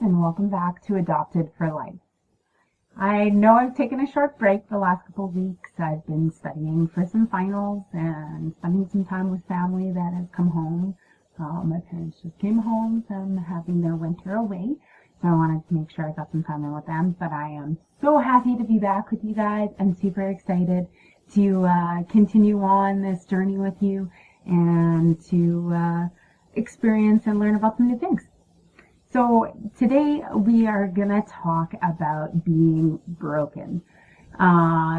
and welcome back to Adopted for Life. I know I've taken a short break the last couple of weeks. I've been studying for some finals and spending some time with family that has come home. My parents just came home from having their winter away, so I wanted to make sure I got some time in with them. But I am so happy to be back with you guys. I'm super excited to continue on this journey with you and to experience and learn about some new things. So today we are going to talk about being broken.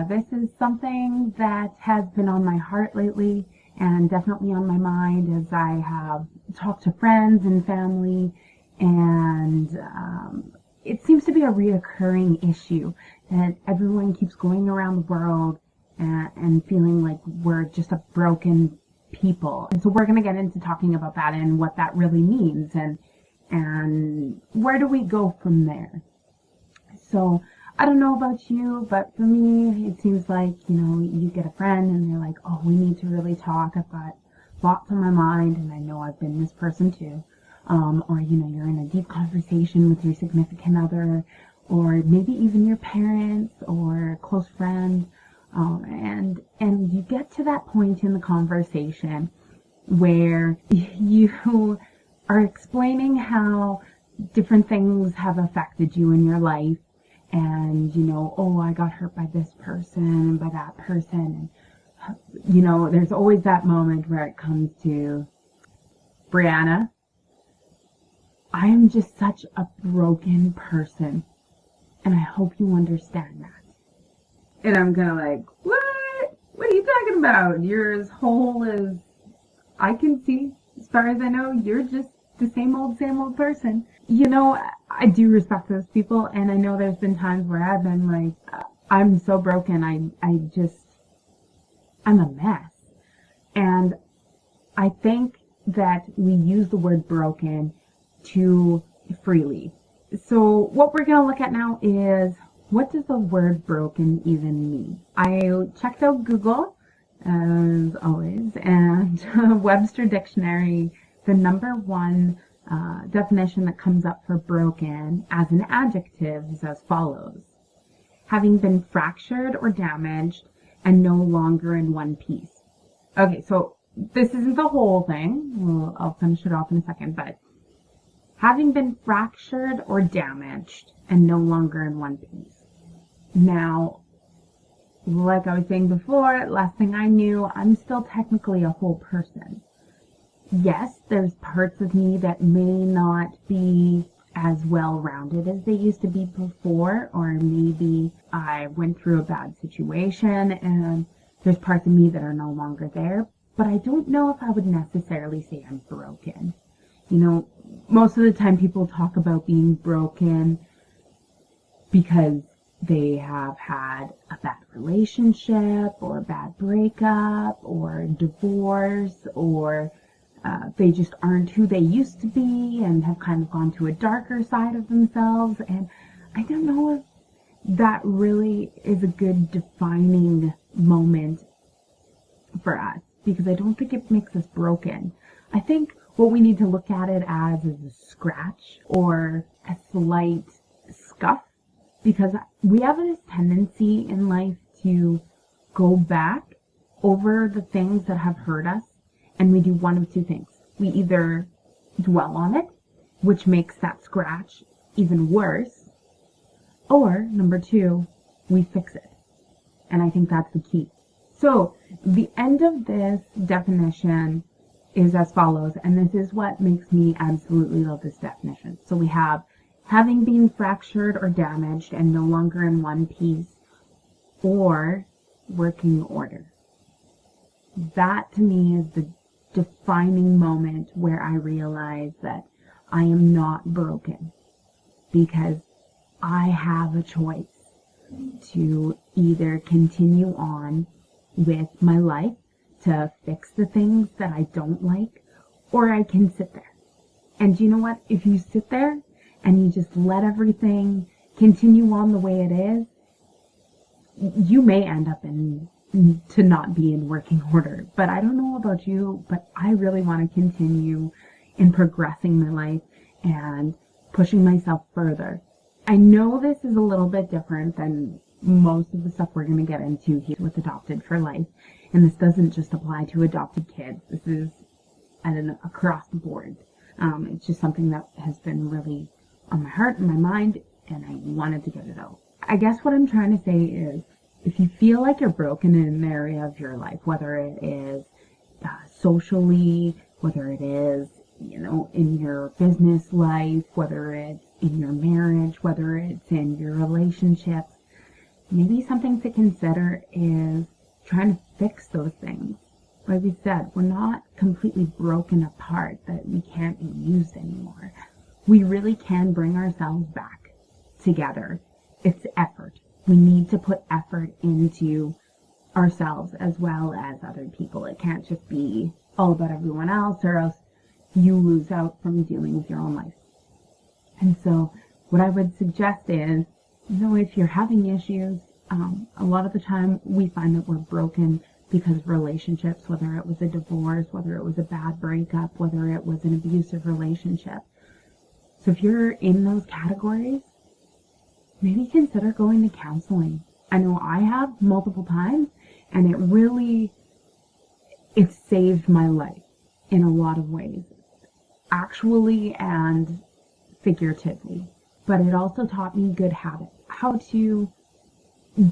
This is something that has been on my heart lately and definitely on my mind as I have talked to friends and family, and it seems to be a reoccurring issue that everyone keeps going around the world and feeling like we're just a broken people. And so we're going to get into talking about that and what that really means and where do we go from there? So I don't know about you, but for me, it seems like, you get a friend and they're like, oh, we need to really talk. I've got lots on my mind and I know I've been this person too. Or, you're in a deep conversation with your significant other, or maybe even your parents or a close friend. And you get to that point in the conversation where you are explaining how different things have affected you in your life, and oh, I got hurt by this person and by that person, and there's always that moment where it comes to, Brianna, I am just such a broken person, and I hope you understand that. And I'm gonna like, what are you talking about? You're as whole as I can see. As far as I know, you're just the same old person. I do respect those people, and I know there's been times where I've been like, I'm so broken, I'm a mess. And I think that we use the word broken too freely. So what we're going to look at now is, what does the word broken even mean? I checked out Google, as always, and Webster Dictionary. The number one definition that comes up for broken as an adjective is as follows: having been fractured or damaged and no longer in one piece. Okay, so this isn't the whole thing. I'll finish it off in a second, but having been fractured or damaged and no longer in one piece. Now, like I was saying before, last thing I knew, I'm still technically a whole person. Yes, there's parts of me that may not be as well-rounded as they used to be before, or maybe I went through a bad situation and there's parts of me that are no longer there, but I don't know if I would necessarily say I'm broken. Most of the time people talk about being broken because they have had a bad relationship or a bad breakup or divorce, or they just aren't who they used to be and have kind of gone to a darker side of themselves. And I don't know if that really is a good defining moment for us, because I don't think it makes us broken. I think what we need to look at it as is a scratch or a slight scuff, because we have this tendency in life to go back over the things that have hurt us, and we do one of two things. We either dwell on it, which makes that scratch even worse, or number two, we fix it. And I think that's the key. So the end of this definition is as follows, and this is what makes me absolutely love this definition. So we have having been fractured or damaged and no longer in one piece, or working order. That to me is the defining moment where I realize that I am not broken, because I have a choice to either continue on with my life to fix the things that I don't like, or I can sit there. And you know what? If you sit there and you just let everything continue on the way it is, you may end up to not be in working order. But I don't know about you, but I really want to continue in progressing my life and pushing myself further. I know this is a little bit different than most of the stuff we're going to get into here with Adopted for Life. And this doesn't just apply to adopted kids. This is across the board. It's just something that has been really on my heart and my mind, and I wanted to get it out. I guess what I'm trying to say is, if you feel like you're broken in an area of your life, whether it is socially, whether it is, in your business life, whether it's in your marriage, whether it's in your relationships, maybe something to consider is trying to fix those things. Like we said, we're not completely broken apart that we can't be used anymore. We really can bring ourselves back together. It's effort. We need to put effort into ourselves as well as other people. It can't just be all about everyone else, or else you lose out from dealing with your own life. And so what I would suggest is, if you're having issues, a lot of the time we find that we're broken because relationships, whether it was a divorce, whether it was a bad breakup, whether it was an abusive relationship. So if you're in those categories, maybe consider going to counseling. I know I have multiple times, and it saved my life in a lot of ways, actually and figuratively. But it also taught me good habits, how to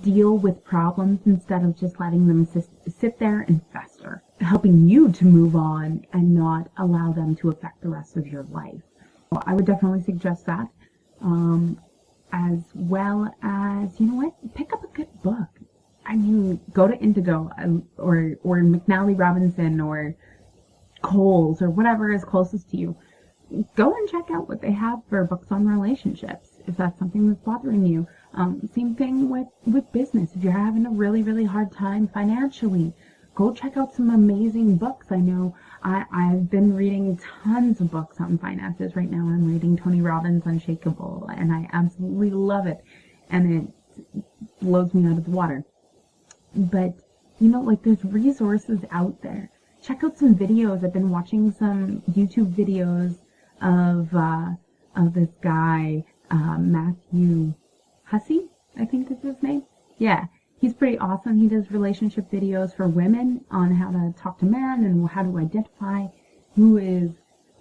deal with problems instead of just letting them sit there and fester, helping you to move on and not allow them to affect the rest of your life. So I would definitely suggest that, as well as, pick up a good book. Go to Indigo or McNally Robinson or Kohl's or whatever is closest to you. Go and check out what they have for books on relationships, if that's something that's bothering you. Same thing with business. If you're having a really, really hard time financially, go check out some amazing books. I know I've been reading tons of books on finances right now. I'm reading Tony Robbins' Unshakable, and I absolutely love it. And it blows me out of the water. But, there's resources out there. Check out some videos. I've been watching some YouTube videos of this guy, Matthew Hussey, I think is his name. Yeah, he's pretty awesome. He does relationship videos for women on how to talk to men and how to identify who is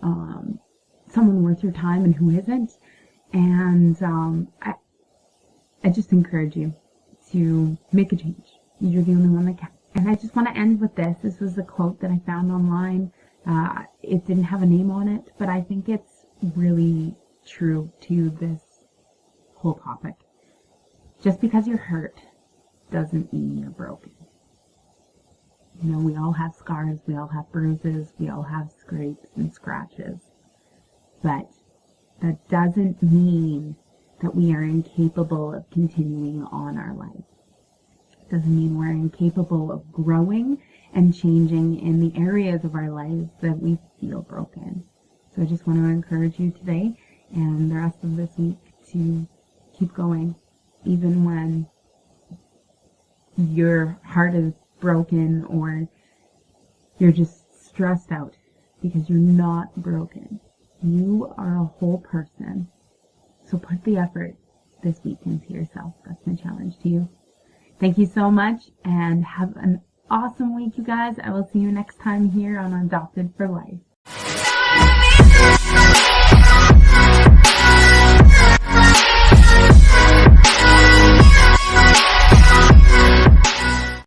someone worth your time and who isn't. And I just encourage you to make a change. You're the only one that can. And I just want to end with this. This was a quote that I found online. It didn't have a name on it, but I think it's really true to this whole topic. Just because you're hurt doesn't mean you're broken. We all have scars, we all have bruises, we all have scrapes and scratches. But that doesn't mean that we are incapable of continuing on our life. It doesn't mean we're incapable of growing and changing in the areas of our lives that we feel broken. So I just want to encourage you today and the rest of this week to keep going, even when your heart is broken or you're just stressed out, because you're not broken. You are a whole person. So put the effort this week into yourself. That's my challenge to you. Thank you so much, and have an awesome week, you guys. I will see you next time here on Adopted for Life.